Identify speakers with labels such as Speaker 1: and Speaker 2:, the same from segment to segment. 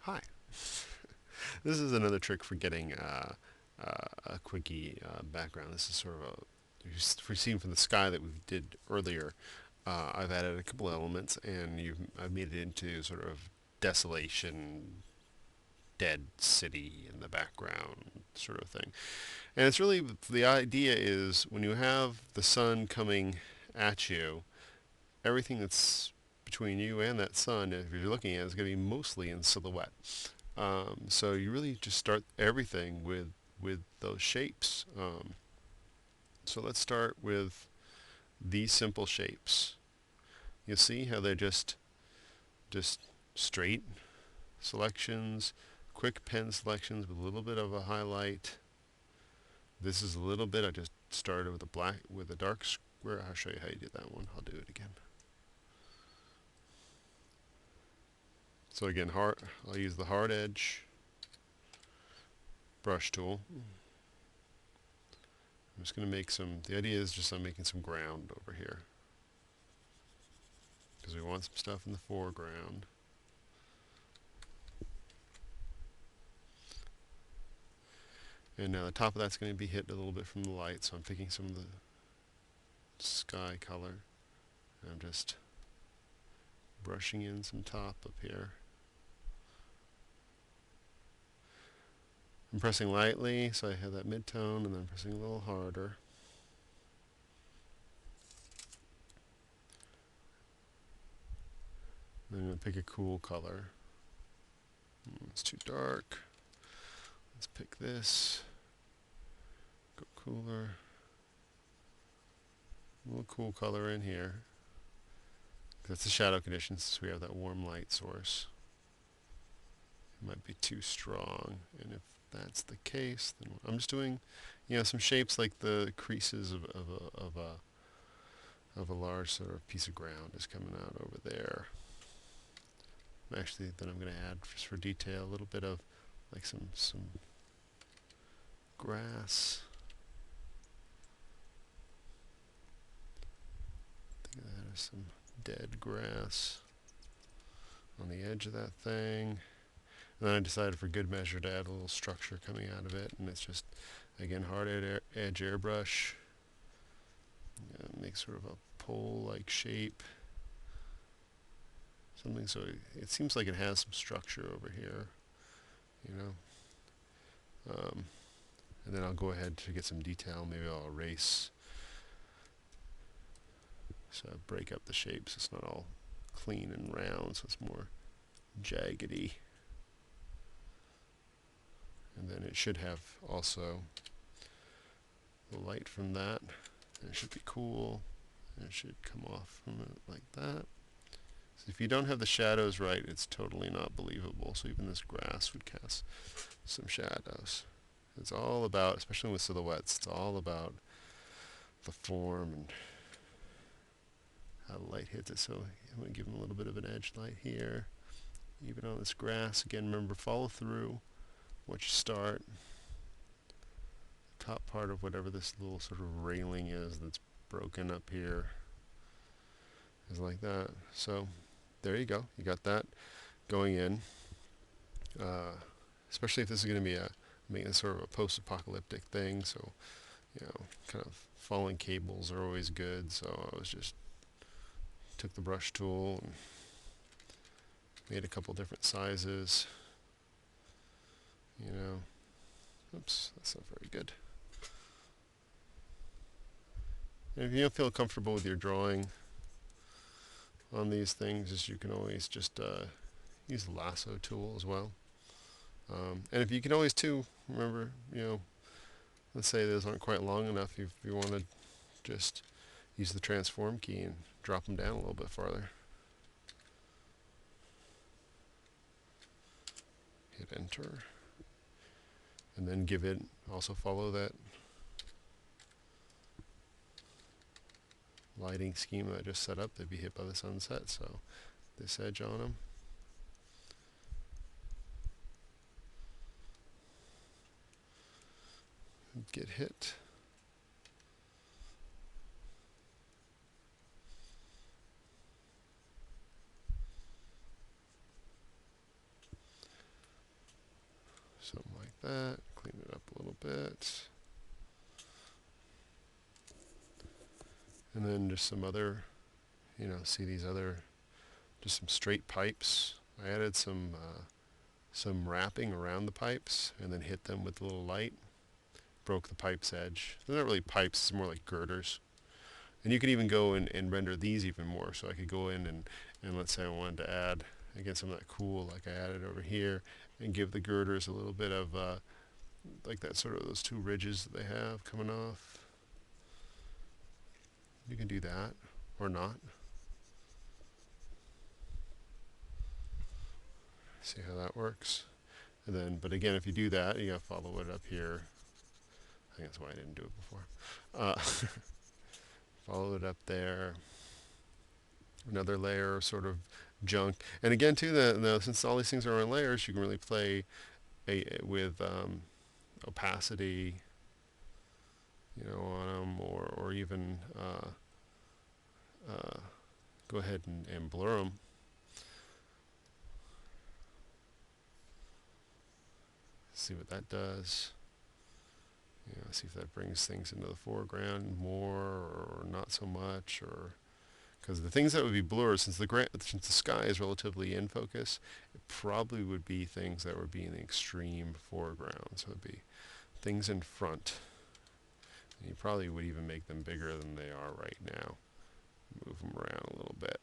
Speaker 1: Hi. This is another trick for getting a quickie background. This is sort of we've seen from the sky that we did earlier. I've added a couple elements, and I've made it into sort of desolation, dead city in the background sort of thing. And it's really the idea is when you have the sun coming at you, everything that's between you and that sun, if you're looking at it, is going to be mostly in silhouette. So you really just start everything with those shapes. So let's start with these simple shapes. You'll see how they're just straight selections, quick pen selections with a little bit of a highlight. This is a little bit. I just started with a dark square. I'll show you how you do that one. I'll do it again. So again, I'll use the hard edge brush tool. I'm just going to make the idea is just I'm making some ground over here because we want some stuff in the foreground. And now the top of that's going to be hit a little bit from the light, so I'm taking some of the sky color and I'm just brushing in some top up here. I'm pressing lightly so I have that mid-tone, and then pressing a little harder. Then I'm going to pick a cool color. It's too dark. Let's pick this. Go cooler. A little cool color in here. That's the shadow condition since we have that warm light source. It might be too strong, and if that's the case, then I'm just doing, some shapes like the creases of a large sort of piece of ground is coming out over there. Actually, then I'm going to add, just for detail, a little bit of like some grass. I think that is some dead grass on the edge of that thing. And then I decided for good measure to add a little structure coming out of it, and it's just, again, hard edge airbrush. Make sort of a pole-like shape. Something so it seems like it has some structure over here, and then I'll go ahead to get some detail. Maybe I'll erase, so I break up the shapes. It's not all clean and round, so it's more jaggedy. And then it should have also the light from that. And it should be cool. And it should come off from it like that. So if you don't have the shadows right, it's totally not believable. So even this grass would cast some shadows. It's all about, especially with silhouettes, it's all about the form and how the light hits it. So I'm going to give them a little bit of an edge light here. Even on this grass, again, remember, follow through once you start. Top part of whatever this little sort of railing is that's broken up here is like that. So there you go. You got that going in. Especially if this is going to be making sort of a post-apocalyptic thing. So, kind of falling cables are always good. So I was just took the brush tool and made a couple different sizes. Oops, that's not very good. And if you don't feel comfortable with your drawing on these things, you can always just use the lasso tool as well. And if you can always too, remember, let's say those aren't quite long enough, if you want to just use the transform key and drop them down a little bit farther. Hit enter. And then also follow that lighting scheme I just set up. They'd be hit by the sunset, so this edge on them. Get hit. that. Clean it up a little bit. And then just some other, see these other, just some straight pipes. I added some wrapping around the pipes and then hit them with a little light. Broke the pipe's edge. They're not really pipes, it's more like girders. And you can even go and render these even more. So I could go in and let's say I wanted to add, again, some of that cool, like I added over here, and give the girders a little bit of, like that sort of those two ridges that they have coming off. You can do that, or not. See how that works? And then, but again, if you do that, you gotta follow it up here. I think that's why I didn't do it before. Follow it up there. Another layer of sort of junk. And again, too, since all these things are on layers, you can really play with opacity, on them, or even go ahead and blur them. See what that does. See if that brings things into the foreground more or not so much, or because the things that would be blurred, since the sky is relatively in focus, it probably would be things that would be in the extreme foreground. So it would be things in front. And you probably would even make them bigger than they are right now. Move them around a little bit.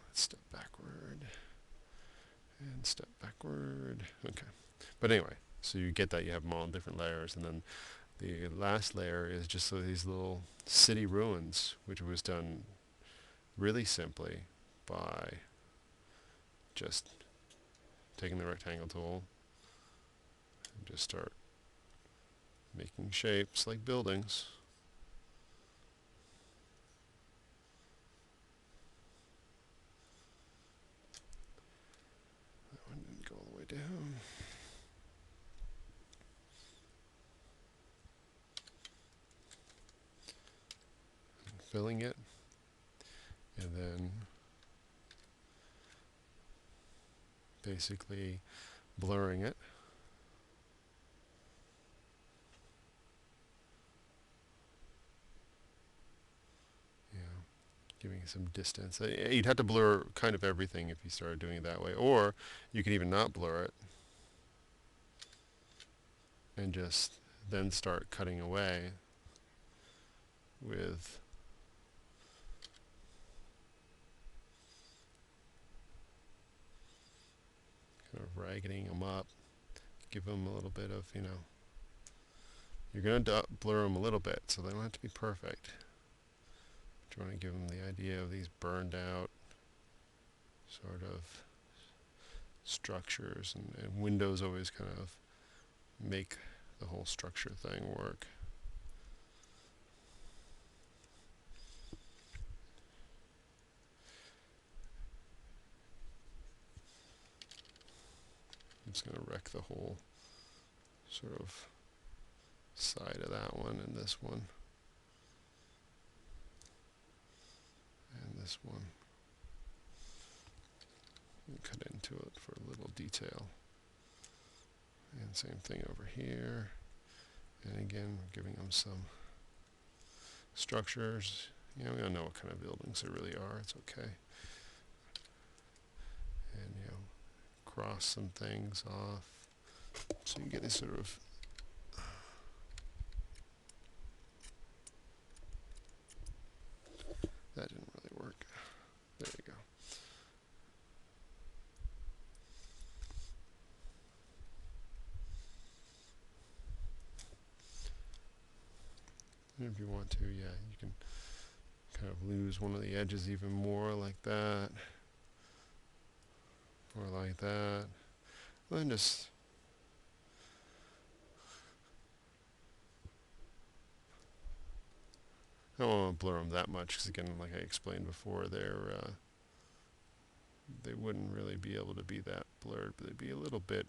Speaker 1: Let's step backward and step backward. Okay. But anyway, so you get that you have them all in different layers, and then the last layer is just these little city ruins, which was done really simply by just taking the rectangle tool and just start making shapes like buildings. That one didn't go all the way down. And filling it, and then basically blurring it. Giving some distance. You'd have to blur kind of everything if you started doing it that way, or you could even not blur it and just then start cutting away with kind of raggeting them up, give them a little bit of, you're going to blur them a little bit, so they don't have to be perfect. But you want to give them the idea of these burned out sort of structures, and windows always kind of make the whole structure thing work. I'm just going to wreck the whole sort of side of that one and this one and this one, and cut into it for a little detail. And same thing over here, and again we're giving them some structures. We don't know what kind of buildings they really are, it's okay. And cross some things off so you get this sort of that didn't really work. There we go. And if you want to, you can kind of lose one of the edges even more like that, or like that. And then just I don't want to blur them that much because, again, like I explained before, they wouldn't really be able to be that blurred, but they'd be a little bit.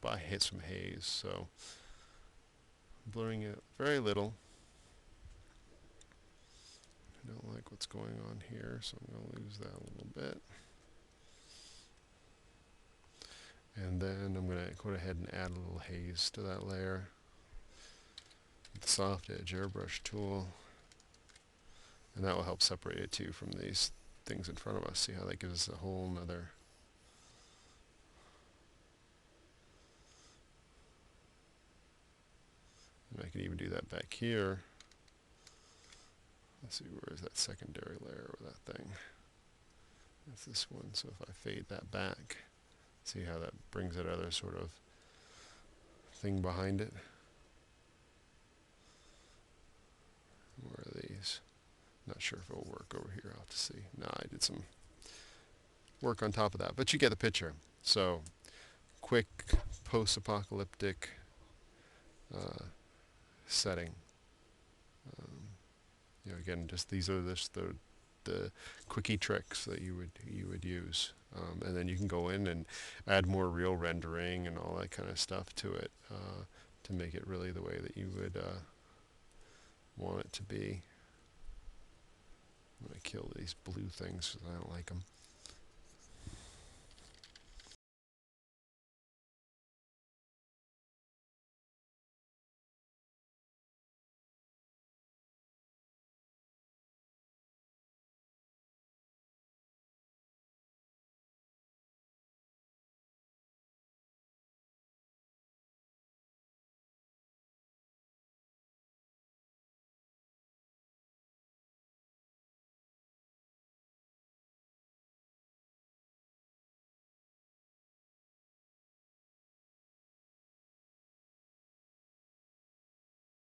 Speaker 1: I hit some haze, so blurring it very little. Don't like what's going on here, so I'm going to lose that a little bit. And then I'm going to go ahead and add a little haze to that layer with the soft edge airbrush tool. And that will help separate it too from these things in front of us. See how that gives us a whole nother. And I can even do that back here. Let's see, where is that secondary layer of that thing? That's this one. So if I fade that back, see how that brings that other sort of thing behind it? Where are these? Not sure if it'll work over here. I'll have to see. No, I did some work on top of that, but you get the picture. So, quick post-apocalyptic setting. Again, just these are the quickie tricks that you would use, and then you can go in and add more real rendering and all that kind of stuff to it to make it really the way that you would want it to be. I'm going to kill these blue things because I don't like them.